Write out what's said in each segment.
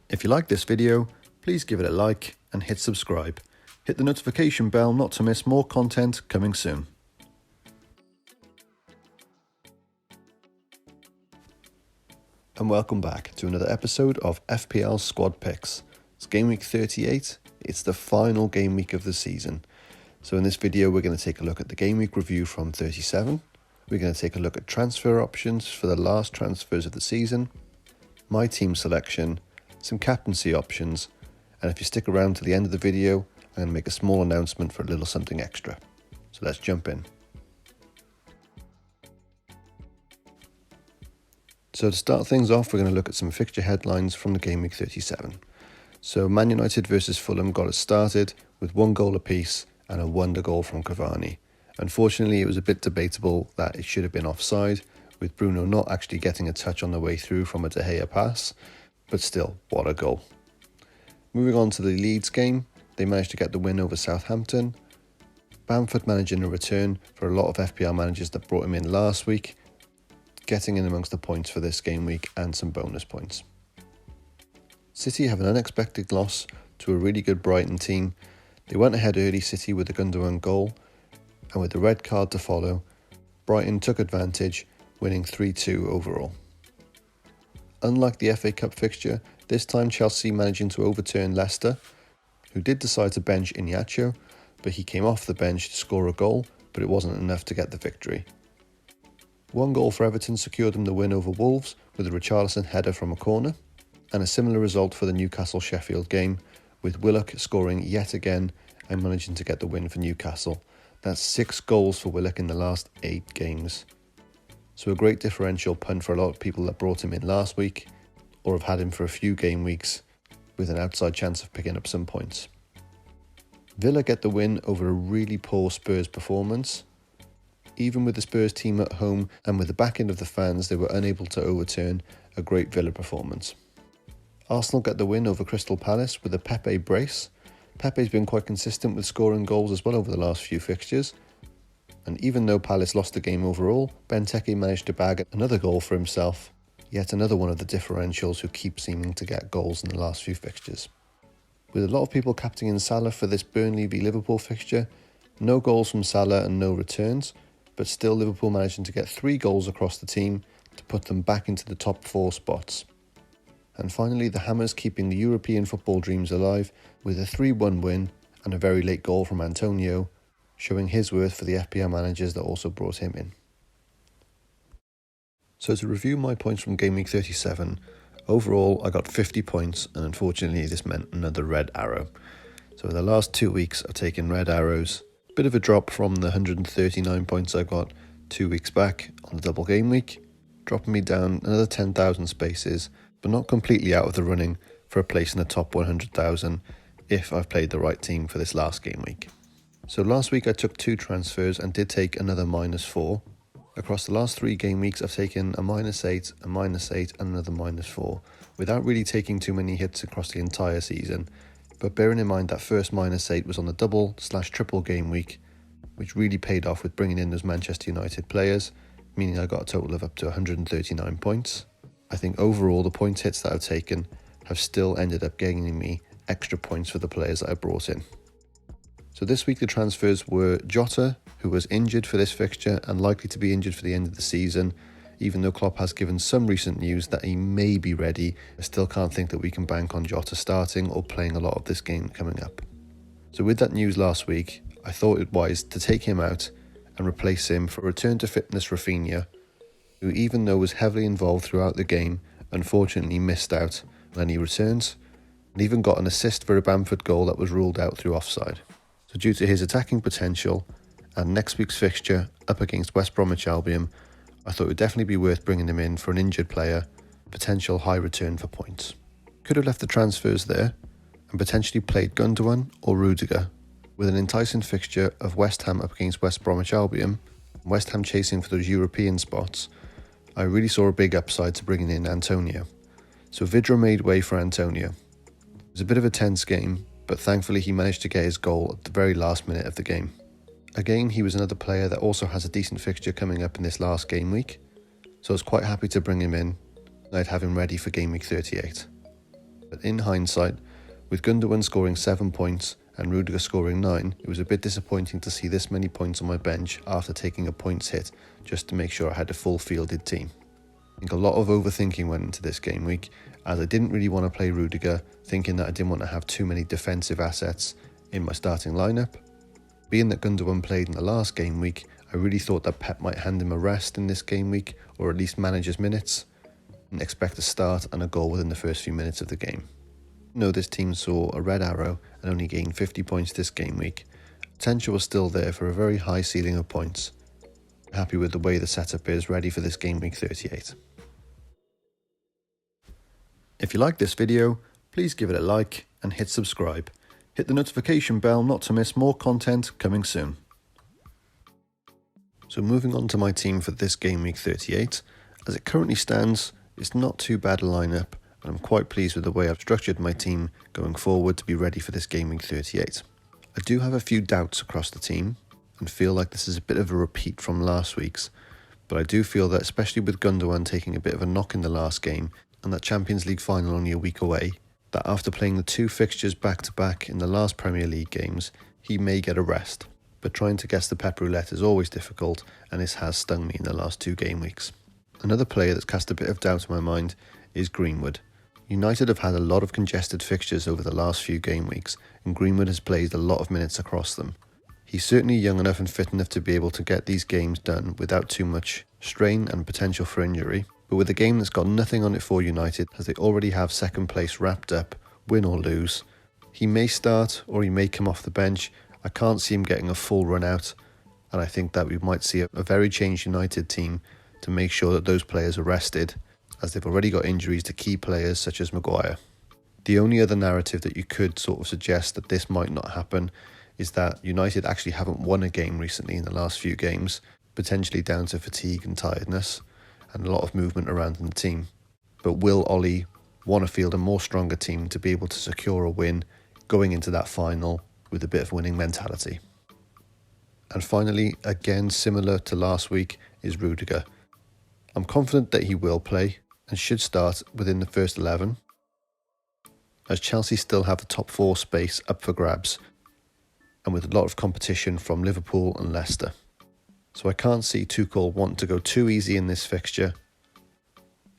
If you like this video, please give it a like and hit subscribe. Hit the notification bell not to miss more content coming soon. And welcome back to another episode of FPL Squad Picks. It's game week 38, it's the final game week of the season. So in this video we're going to take a look at the game week review from 37. We're going to take a look at transfer options for the last transfers of the season, my team selection, some captaincy options, and if you stick around to the end of the video, I'm going to make a small announcement for a little something extra. So let's jump in. So to start things off, we're going to look at some fixture headlines from the game week 37. So Man United versus Fulham got us started with 1 goal apiece and a wonder goal from Cavani. Unfortunately, it was a bit debatable that it should have been offside, with Bruno not actually getting a touch on the way through from a De Gea pass, but still, what a goal. Moving on to the Leeds game, they managed to get the win over Southampton. Bamford managing a return for a lot of FPL managers that brought him in last week, getting in amongst the points for this game week and some bonus points. City have an unexpected loss to a really good Brighton team. They went ahead early, City, with a Gundogan goal, and with the red card to follow, Brighton took advantage, winning 3-2 overall. Unlike the FA Cup fixture, this time Chelsea managing to overturn Leicester, who did decide to bench Iheanacho, but he came off the bench to score a goal, but it wasn't enough to get the victory. 1 goal for Everton secured them the win over Wolves with a Richarlison header from a corner, and a similar result for the Newcastle-Sheffield game, with Willock scoring yet again and managing to get the win for Newcastle. That's 6 goals for Willock in the last 8 games. So a great differential punt for a lot of people that brought him in last week, or have had him for a few game weeks, with an outside chance of picking up some points. Villa get the win over a really poor Spurs performance. Even with the Spurs team at home and with the back end of the fans, they were unable to overturn a great Villa performance. Arsenal get the win over Crystal Palace with a Pepe brace. Pepe's been quite consistent with scoring goals as well over the last few fixtures. And even though Palace lost the game overall, Benteke managed to bag another goal for himself, yet another one of the differentials who keep seeming to get goals in the last few fixtures. With a lot of people captaining Salah for this Burnley v Liverpool fixture, no goals from Salah and no returns, but still Liverpool managing to get 3 goals across the team to put them back into the top 4 spots. And finally, the Hammers keeping the European football dreams alive with a 3-1 win and a very late goal from Antonio, showing his worth for the FPL managers that also brought him in. So to review my points from game week 37, overall I got 50 points, and unfortunately this meant another red arrow. So in the last 2 weeks I've taken red arrows, bit of a drop from the 139 points I got 2 weeks back on the double game week, dropping me down another 10,000 spaces, but not completely out of the running for a place in the top 100,000 if I've played the right team for this last game week. So last week I took 2 transfers and did take another -4. Across the last 3 game weeks I've taken a -8, a -8 and another -4, without really taking too many hits across the entire season. But bearing in mind that first -8 was on the double/triple game week, which really paid off with bringing in those Manchester United players, meaning I got a total of up to 139 points. I think overall the point hits that I've taken have still ended up gaining me extra points for the players that I brought in. So this week the transfers were Jota, who was injured for this fixture and likely to be injured for the end of the season. Even though Klopp has given some recent news that he may be ready, I still can't think that we can bank on Jota starting or playing a lot of this game coming up. So with that news last week, I thought it wise to take him out and replace him for return to fitness Rafinha, who even though was heavily involved throughout the game, unfortunately missed out when he returns, and even got an assist for a Bamford goal that was ruled out through offside. So due to his attacking potential and next week's fixture up against West Bromwich Albion, I thought it would definitely be worth bringing him in for an injured player, potential high return for points. Could have left the transfers there and potentially played Gundogan or Rudiger, with an enticing fixture of West Ham up against West Bromwich Albion, and West Ham chasing for those European spots. I really saw a big upside to bringing in Antonio. So Vidra made way for Antonio. It was a bit of a tense game, but thankfully he managed to get his goal at the very last minute of the game. Again, he was another player that also has a decent fixture coming up in this last game week, so I was quite happy to bring him in, and I'd have him ready for game week 38. But in hindsight, with Gundogan scoring 7 points and Rudiger scoring 9, it was a bit disappointing to see this many points on my bench after taking a points hit just to make sure I had a full fielded team. I think a lot of overthinking went into this game week, as I didn't really want to play Rudiger, thinking that I didn't want to have too many defensive assets in my starting lineup. Being that Gundogan played in the last game week, I really thought that Pep might hand him a rest in this game week, or at least manage his minutes, and expect a start and a goal within the first few minutes of the game. Even though this team saw a red arrow and only gained 50 points this game week, potential was still there for a very high ceiling of points. I'm happy with the way the setup is ready for this game week 38. If you like this video, please give it a like and hit subscribe. Hit the notification bell not to miss more content coming soon. So moving on to my team for this game week 38, as it currently stands, it's not too bad a lineup, and I'm quite pleased with the way I've structured my team going forward to be ready for this game week 38. I do have a few doubts across the team, and feel like this is a bit of a repeat from last week's, but I do feel that especially with Gundogan taking a bit of a knock in the last game, and that Champions League final only a week away, that after playing the 2 fixtures back to back in the last Premier League games, he may get a rest. But trying to guess the Pep roulette is always difficult, and this has stung me in the last 2 game weeks. Another player that's cast a bit of doubt in my mind is Greenwood. United have had a lot of congested fixtures over the last few game weeks, and Greenwood has played a lot of minutes across them. He's certainly young enough and fit enough to be able to get these games done without too much strain and potential for injury, but with a game that's got nothing on it for United, as they already have second place wrapped up, win or lose, he may start or he may come off the bench. I can't see him getting a full run out, and I think that we might see a very changed United team to make sure that those players are rested, as they've already got injuries to key players such as Maguire. The only other narrative that you could sort of suggest that this might not happen is that United actually haven't won a game recently in the last few games, potentially down to fatigue and tiredness, and a lot of movement around in the team. But will Ollie want to field a more stronger team to be able to secure a win going into that final with a bit of winning mentality? And finally, again similar to last week, is Rudiger. I'm confident that he will play and should start within the first 11, as Chelsea still have the top 4 space up for grabs, and with a lot of competition from Liverpool and Leicester. So I can't see Tuchel wanting to go too easy in this fixture,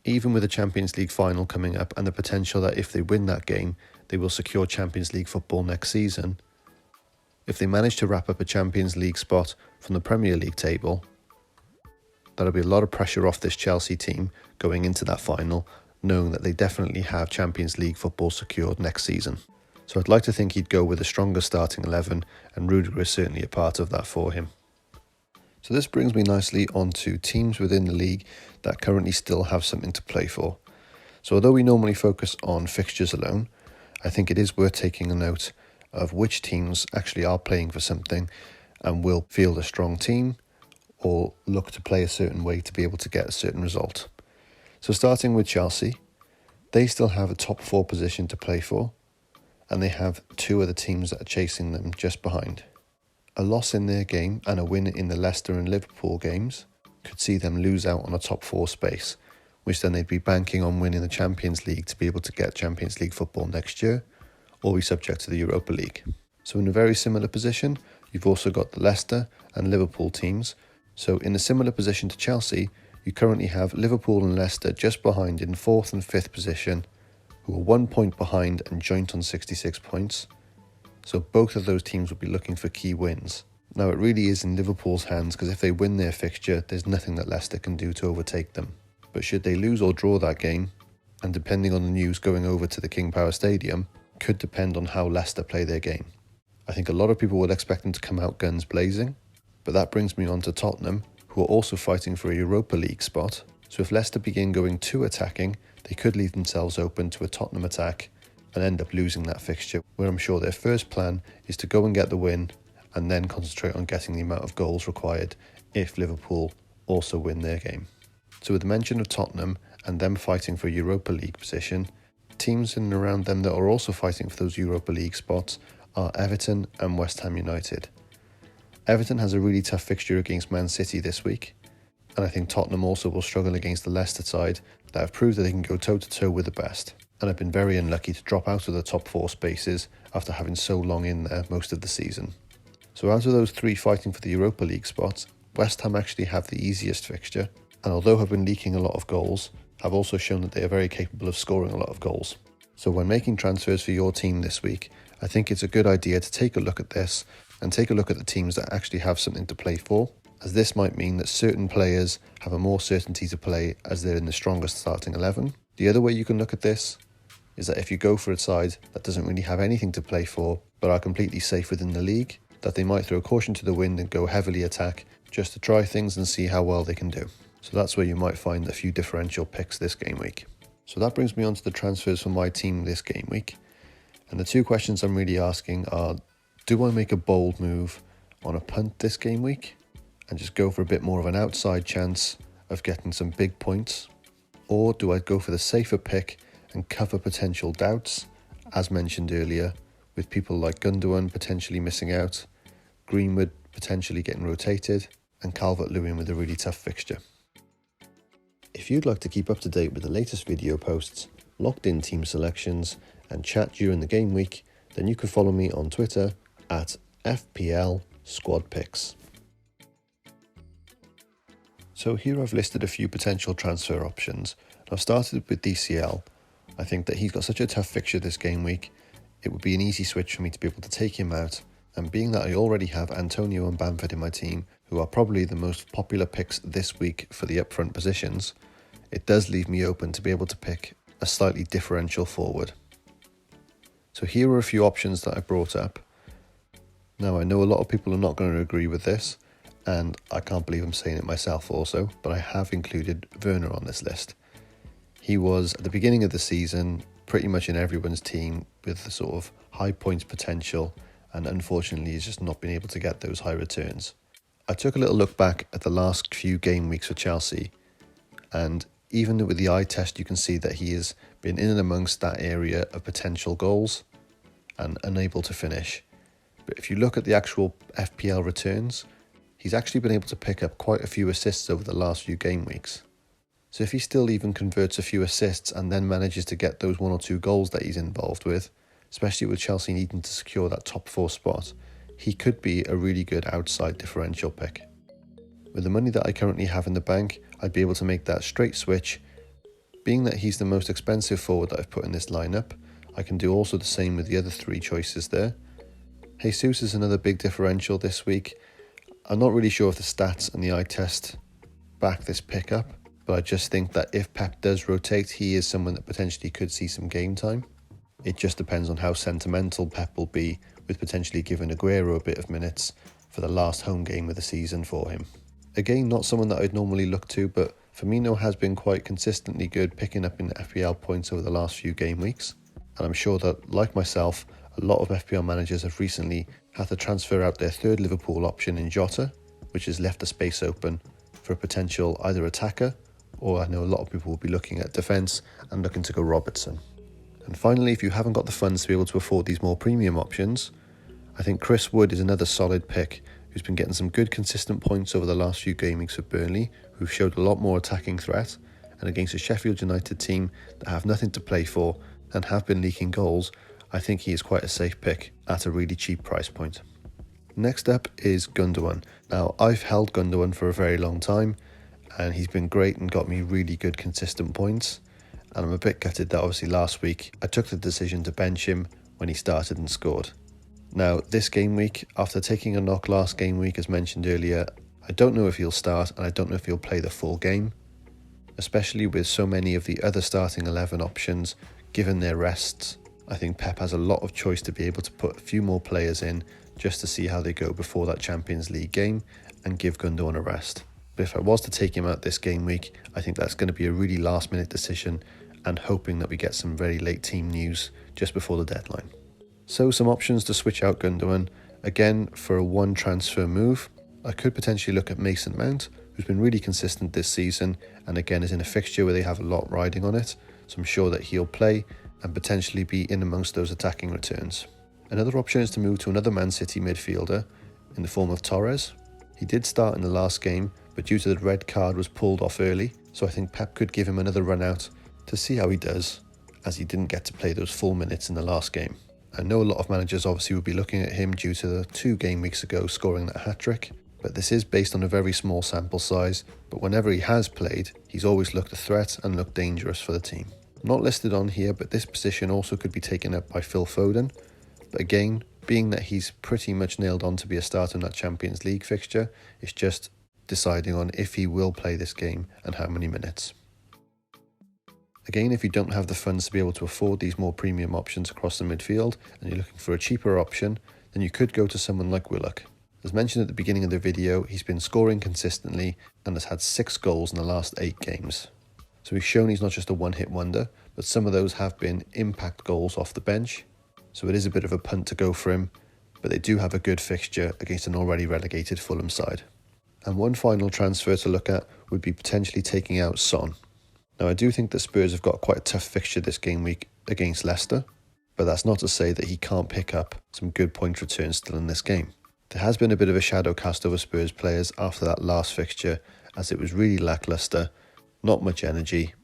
even with the Champions League final coming up and the potential that if they win that game, they will secure Champions League football next season. If they manage to wrap up a Champions League spot from the Premier League table, that'll be a lot of pressure off this Chelsea team going into that final, knowing that they definitely have Champions League football secured next season. So I'd like to think he'd go with a stronger starting 11, and Rudiger is certainly a part of that for him. So this brings me nicely onto teams within the league that currently still have something to play for. So although we normally focus on fixtures alone, I think it is worth taking a note of which teams actually are playing for something and will field a strong team or look to play a certain way to be able to get a certain result. So starting with Chelsea, they still have a top 4 position to play for, and they have 2 other teams that are chasing them just behind. A loss in their game and a win in the Leicester and Liverpool games could see them lose out on a top 4 space, which then they'd be banking on winning the Champions League to be able to get Champions League football next year, or be subject to the Europa League. So in a very similar position, you've also got the Leicester and Liverpool teams. So in a similar position to Chelsea, you currently have Liverpool and Leicester just behind in 4th and 5th position, who are 1 point behind and joint on 66 points. So both of those teams will be looking for key wins. Now it really is in Liverpool's hands, because if they win their fixture, there's nothing that Leicester can do to overtake them. But should they lose or draw that game, and depending on the news going over to the King Power Stadium, could depend on how Leicester play their game. I think a lot of people would expect them to come out guns blazing, but that brings me on to Tottenham, who are also fighting for a Europa League spot. So if Leicester begin going too attacking, they could leave themselves open to a Tottenham attack and end up losing that fixture, where I'm sure their first plan is to go and get the win and then concentrate on getting the amount of goals required if Liverpool also win their game. So with the mention of Tottenham and them fighting for a Europa League position, teams in and around them that are also fighting for those Europa League spots are Everton and West Ham United. Everton has a really tough fixture against Man City this week, and I think Tottenham also will struggle against the Leicester side that have proved that they can go toe-to-toe with the best. and I've been very unlucky to drop out of the top 4 spaces after having so long in there most of the season. So out of those 3 fighting for the Europa League spots, West Ham actually have the easiest fixture, and although have been leaking a lot of goals, have also shown that they are very capable of scoring a lot of goals. So when making transfers for your team this week, I think it's a good idea to take a look at this and take a look at the teams that actually have something to play for, as this might mean that certain players have a more certainty to play as they're in the strongest starting 11. The other way you can look at this is that if you go for a side that doesn't really have anything to play for but are completely safe within the league, that they might throw caution to the wind and go heavily attack just to try things and see how well they can do. So that's where you might find a few differential picks this game week. So that brings me on to the transfers for my team this game week. And the 2 questions I'm really asking are, do I make a bold move on a punt this game week and just go for a bit more of an outside chance of getting some big points? Or do I go for the safer pick and cover potential doubts, as mentioned earlier, with people like Gundogan potentially missing out, Greenwood potentially getting rotated, and Calvert-Lewin with a really tough fixture? If you'd like to keep up to date with the latest video posts, locked in team selections, and chat during the game week, then you can follow me on Twitter at FPL Squad Picks. So here I've listed a few potential transfer options. I've started with DCL. I think that he's got such a tough fixture this game week, it would be an easy switch for me to be able to take him out, and being that I already have Antonio and Bamford in my team, who are probably the most popular picks this week for the upfront positions, it does leave me open to be able to pick a slightly differential forward. So here are a few options that I brought up. Now I know a lot of people are not going to agree with this, and I can't believe I'm saying it myself also, but I have included Werner on this list. He was, at the beginning of the season, pretty much in everyone's team with the sort of high points potential, and unfortunately he's just not been able to get those high returns. I took a little look back at the last few game weeks for Chelsea, and even with the eye test you can see that he has been in and amongst that area of potential goals and unable to finish. But if you look at the actual FPL returns, he's actually been able to pick up quite a few assists over the last few game weeks. So if he still even converts a few assists and then manages to get those 1 or 2 goals that he's involved with, especially with Chelsea needing to secure that top 4 spot, he could be a really good outside differential pick. With the money that I currently have in the bank, I'd be able to make that straight switch. Being that he's the most expensive forward that I've put in this lineup, I can do also the same with the other 3 choices there. Jesus is another big differential this week. I'm not really sure if the stats and the eye test back this pickup, but I just think that if Pep does rotate, he is someone that potentially could see some game time. It just depends on how sentimental Pep will be with potentially giving Aguero a bit of minutes for the last home game of the season for him. Again, not someone that I'd normally look to, but Firmino has been quite consistently good, picking up in FPL points over the last few game weeks. And I'm sure that, like myself, a lot of FPL managers have recently had to transfer out their 3rd Liverpool option in Jota, which has left a space open for a potential either attacker, or I know a lot of people will be looking at defence and looking to go Robertson. And finally, if you haven't got the funds to be able to afford these more premium options, I think Chris Wood is another solid pick who's been getting some good consistent points over the last few game weeks for Burnley, who've showed a lot more attacking threat, and against a Sheffield United team that have nothing to play for and have been leaking goals, I think he is quite a safe pick at a really cheap price point. Next up is Gundogan. Now, I've held Gundogan for a very long time, and he's been great and got me really good consistent points. And I'm a bit gutted that obviously last week I took the decision to bench him when he started and scored. Now, this game week, after taking a knock last game week as mentioned earlier, I don't know if he'll start and I don't know if he'll play the full game, especially with so many of the other starting 11 options given their rests. I think Pep has a lot of choice to be able to put a few more players in just to see how they go before that Champions League game and give Gundogan a rest. But if I was to take him out this game week, I think that's going to be a really last minute decision and hoping that we get some very late team news just before the deadline. So some options to switch out Gundogan. Again, for a 1 transfer move, I could potentially look at Mason Mount, who's been really consistent this season and again is in a fixture where they have a lot riding on it, so I'm sure that he'll play and potentially be in amongst those attacking returns. Another option is to move to another Man City midfielder in the form of Torres. He did start in the last game, but due to the red card was pulled off early, so I think Pep could give him another run out to see how he does as he didn't get to play those full minutes in the last game. I know a lot of managers obviously would be looking at him due to the 2 game weeks ago scoring that hat-trick, but this is based on a very small sample size, but whenever he has played, he's always looked a threat and looked dangerous for the team. Not listed on here, but this position also could be taken up by Phil Foden, but again, being that he's pretty much nailed on to be a starter in that Champions League fixture, it's just deciding on if he will play this game and how many minutes. Again, if you don't have the funds to be able to afford these more premium options across the midfield and you're looking for a cheaper option, then you could go to someone like Willock. As mentioned at the beginning of the video, he's been scoring consistently and has had 6 goals in the last 8 games. So he's shown he's not just a one-hit wonder, but some of those have been impact goals off the bench. So it is a bit of a punt to go for him, but they do have a good fixture against an already relegated Fulham side. And one final transfer to look at would be potentially taking out Son. Now I do think that Spurs have got quite a tough fixture this game week against Leicester, but that's not to say that he can't pick up some good point returns still in this game. There has been a bit of a shadow cast over Spurs players after that last fixture, as it was really lacklustre, not much energy,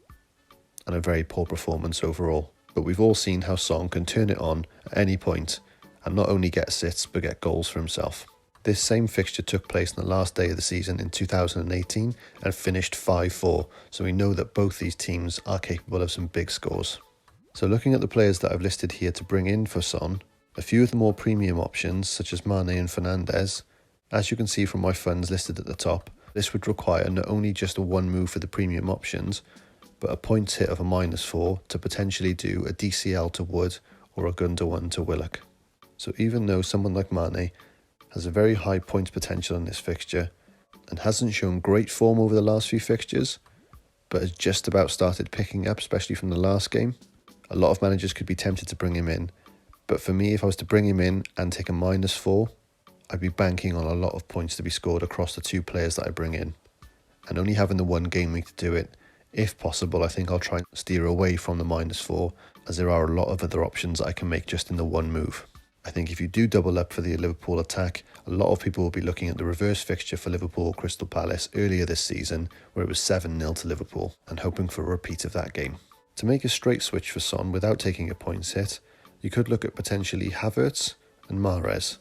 and a very poor performance overall. But we've all seen how Son can turn it on at any point and not only get assists but get goals for himself. This same fixture took place on the last day of the season in 2018 and finished 5-4, so we know that both these teams are capable of some big scores. So looking at the players that I've listed here to bring in for Son, a few of the more premium options such as Mane and Fernandes, as you can see from my funds listed at the top, this would require not only just a 1 move for the premium options, but a points hit of a -4 to potentially do a DCL to Wood or a Gundogan to Willock. So even though someone like Mane has a very high points potential in this fixture and hasn't shown great form over the last few fixtures, but has just about started picking up, especially from the last game, a lot of managers could be tempted to bring him in. But for me, if I was to bring him in and take a -4, I'd be banking on a lot of points to be scored across the 2 players that I bring in. And only having the 1 game week to do it, if possible, I think I'll try and steer away from the -4, as there are a lot of other options I can make just in the 1 move. I think if you do double up for the Liverpool attack, a lot of people will be looking at the reverse fixture for Liverpool Crystal Palace earlier this season, where it was 7-0 to Liverpool, and hoping for a repeat of that game. To make a straight switch for Son without taking a points hit, you could look at potentially Havertz and Mahrez.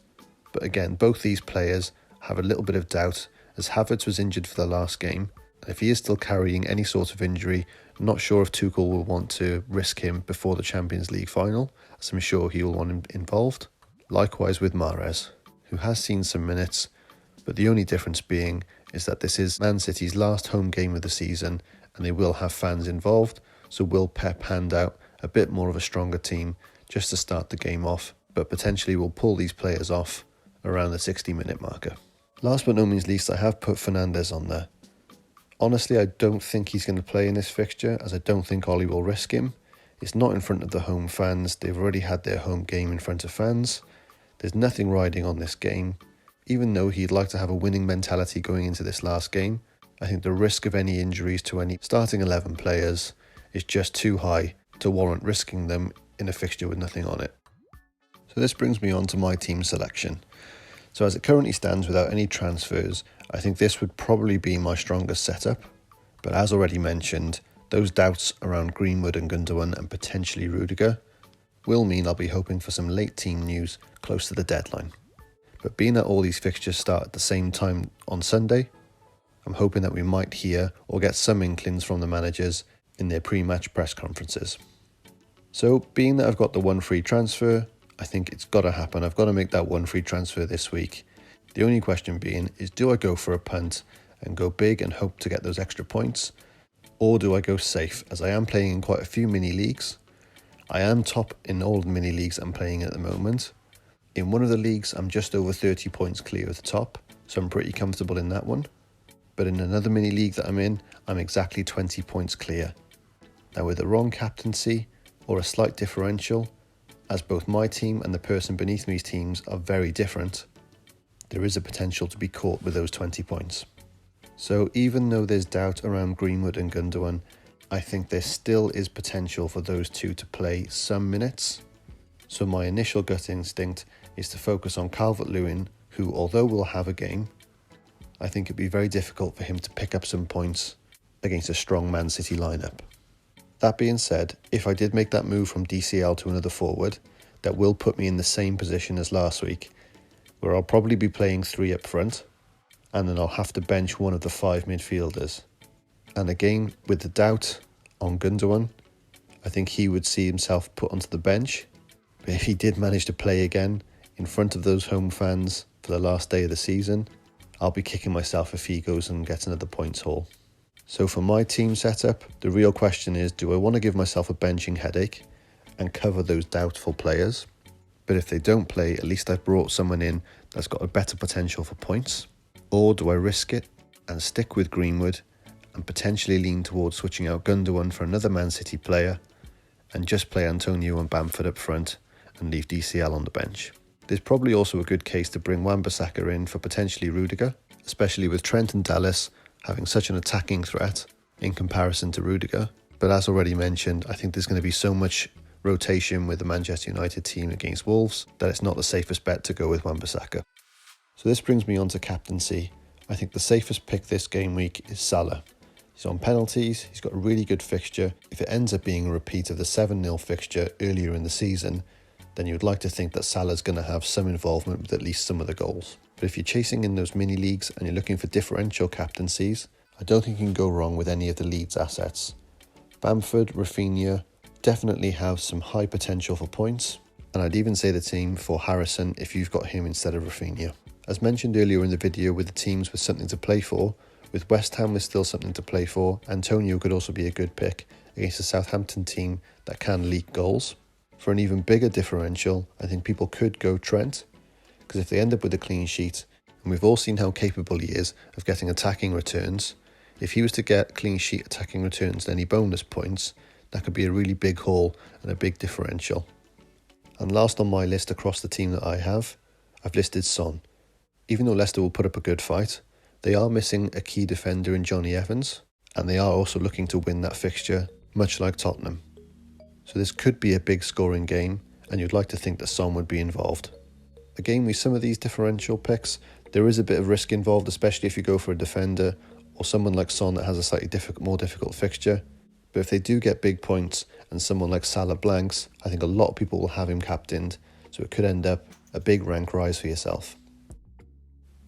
But again, both these players have a little bit of doubt, as Havertz was injured for the last game, and if he is still carrying any sort of injury, I'm not sure if Tuchel will want to risk him before the Champions League final, as I'm sure he will want him involved. Likewise with Mahrez, who has seen some minutes, but the only difference being is that this is Man City's last home game of the season and they will have fans involved, so will Pep hand out a bit more of a stronger team just to start the game off, but potentially will pull these players off around the 60-minute marker. Last but no means least, I have put Fernandes on there. Honestly, I don't think he's going to play in this fixture, as I don't think Ollie will risk him. It's not in front of the home fans, they've already had their home game in front of fans. There's nothing riding on this game. Even though he'd like to have a winning mentality going into this last game, I think the risk of any injuries to any starting 11 players is just too high to warrant risking them in a fixture with nothing on it. So this brings me on to my team selection. So as it currently stands without any transfers, I think this would probably be my strongest setup. But as already mentioned, those doubts around Greenwood and Gundogan and potentially Rudiger will mean I'll be hoping for some late team news close to the deadline. But being that all these fixtures start at the same time on Sunday, I'm hoping that we might hear or get some inklings from the managers in their pre-match press conferences. So being that I've got the 1 free transfer, I think it's got to happen. I've got to make that 1 free transfer this week. The only question being is, do I go for a punt and go big and hope to get those extra points? Or do I go safe, as I am playing in quite a few mini leagues? I am top in all the mini leagues I'm playing at the moment. In one of the leagues, I'm just over 30 points clear of the top, so I'm pretty comfortable in that one. But in another mini league that I'm in, I'm exactly 20 points clear. Now with the wrong captaincy or a slight differential, as both my team and the person beneath me's teams are very different, there is a potential to be caught with those 20 points. So even though there's doubt around Greenwood and Gundogan, I think there still is potential for those 2 to play some minutes. So my initial gut instinct is to focus on Calvert-Lewin, who, although will have a game, I think it'd be very difficult for him to pick up some points against a strong Man City lineup. That being said, if I did make that move from DCL to another forward, that will put me in the same position as last week, where I'll probably be playing 3 up front, and then I'll have to bench one of the 5 midfielders. And again, with the doubt on Gundogan, I think he would see himself put onto the bench. But if he did manage to play again in front of those home fans for the last day of the season, I'll be kicking myself if he goes and gets another points haul. So for my team setup, the real question is, do I want to give myself a benching headache and cover those doubtful players? But if they don't play, at least I've brought someone in that's got a better potential for points. Or do I risk it and stick with Greenwood and potentially lean towards switching out Gundogan for another Man City player and just play Antonio and Bamford up front and leave DCL on the bench? There's probably also a good case to bring Wan-Bissaka in for potentially Rudiger, especially with Trent and Dallas having such an attacking threat in comparison to Rudiger. But as already mentioned, I think there's going to be so much rotation with the Manchester United team against Wolves that it's not the safest bet to go with Wan-Bissaka. So this brings me on to captaincy. I think the safest pick this game week is Salah. He's on penalties, he's got a really good fixture. If it ends up being a repeat of the 7-0 fixture earlier in the season, then you would like to think that Salah's going to have some involvement with at least some of the goals. But if you're chasing in those mini leagues and you're looking for differential captaincies, I don't think you can go wrong with any of the Leeds assets. Bamford, Rafinha definitely have some high potential for points, and I'd even say the team for Harrison if you've got him instead of Rafinha. As mentioned earlier in the video with the teams with something to play for, with West Ham with still something to play for, Antonio could also be a good pick against a Southampton team that can leak goals. For an even bigger differential, I think people could go Trent, because if they end up with a clean sheet, and we've all seen how capable he is of getting attacking returns, if he was to get clean sheet attacking returns and any bonus points, that could be a really big haul and a big differential. And last on my list across the team that I have, I've listed Son. Even though Leicester will put up a good fight, they are missing a key defender in Johnny Evans, and they are also looking to win that fixture, much like Tottenham. So this could be a big scoring game, and you'd like to think that Son would be involved. Again, with some of these differential picks, there is a bit of risk involved, especially if you go for a defender or someone like Son that has a slightly more difficult fixture. But if they do get big points and someone like Salah blanks, I think a lot of people will have him captained, so it could end up a big rank rise for yourself.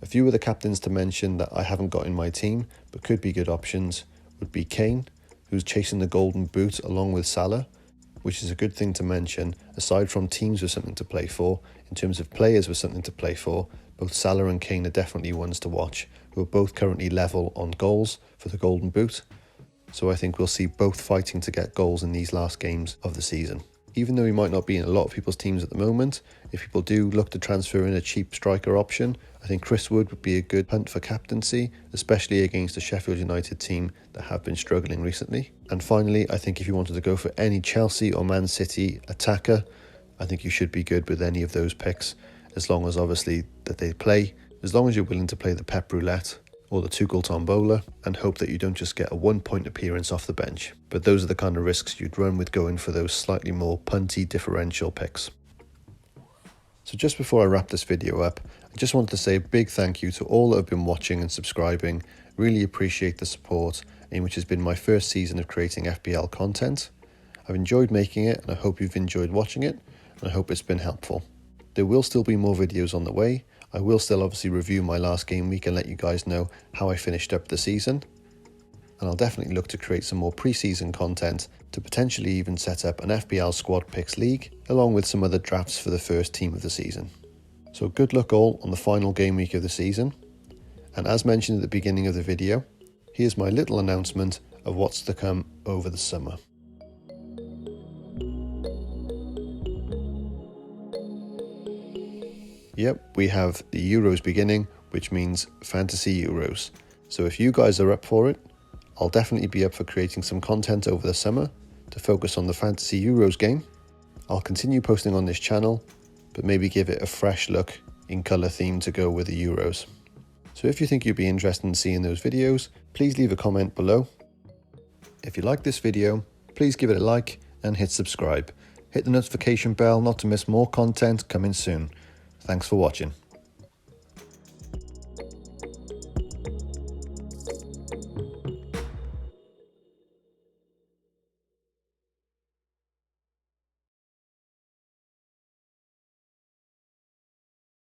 A few of the captains to mention that I haven't got in my team, but could be good options, would be Kane, who's chasing the golden boot along with Salah, which is a good thing to mention, aside from teams with something to play for. In terms of players with something to play for, both Salah and Kane are definitely ones to watch, who are both currently level on goals for the golden boot. So I think we'll see both fighting to get goals in these last games of the season. Even though he might not be in a lot of people's teams at the moment, if people do look to transfer in a cheap striker option, I think Chris Wood would be a good punt for captaincy, especially against a Sheffield United team that have been struggling recently. And finally, I think if you wanted to go for any Chelsea or Man City attacker, I think you should be good with any of those picks, as long as obviously that they play, as long as you're willing to play the Pep Roulette or the Tuchel Tombola and hope that you don't just get a 1-point appearance off the bench. But those are the kind of risks you'd run with going for those slightly more punty differential picks. So just before I wrap this video up, I just wanted to say a big thank you to all that have been watching and subscribing. Really appreciate the support in which has been my first season of creating FPL content. I've enjoyed making it, and I hope you've enjoyed watching it, and I hope it's been helpful. There will still be more videos on the way. I will still obviously review my last game week and let you guys know how I finished up the season. And I'll definitely look to create some more pre-season content to potentially even set up an FPL squad picks league, along with some other drafts for the first team of the season. So good luck all on the final game week of the season. And as mentioned at the beginning of the video, here's my little announcement of what's to come over the summer. Yep, we have the Euros beginning, which means Fantasy Euros. So if you guys are up for it, I'll definitely be up for creating some content over the summer to focus on the Fantasy Euros game. I'll continue posting on this channel, but maybe give it a fresh look in colour theme to go with the Euros. So if you think you'd be interested in seeing those videos, please leave a comment below. If you like this video, please give it a like and hit subscribe. Hit the notification bell not to miss more content coming soon. Thanks for watching.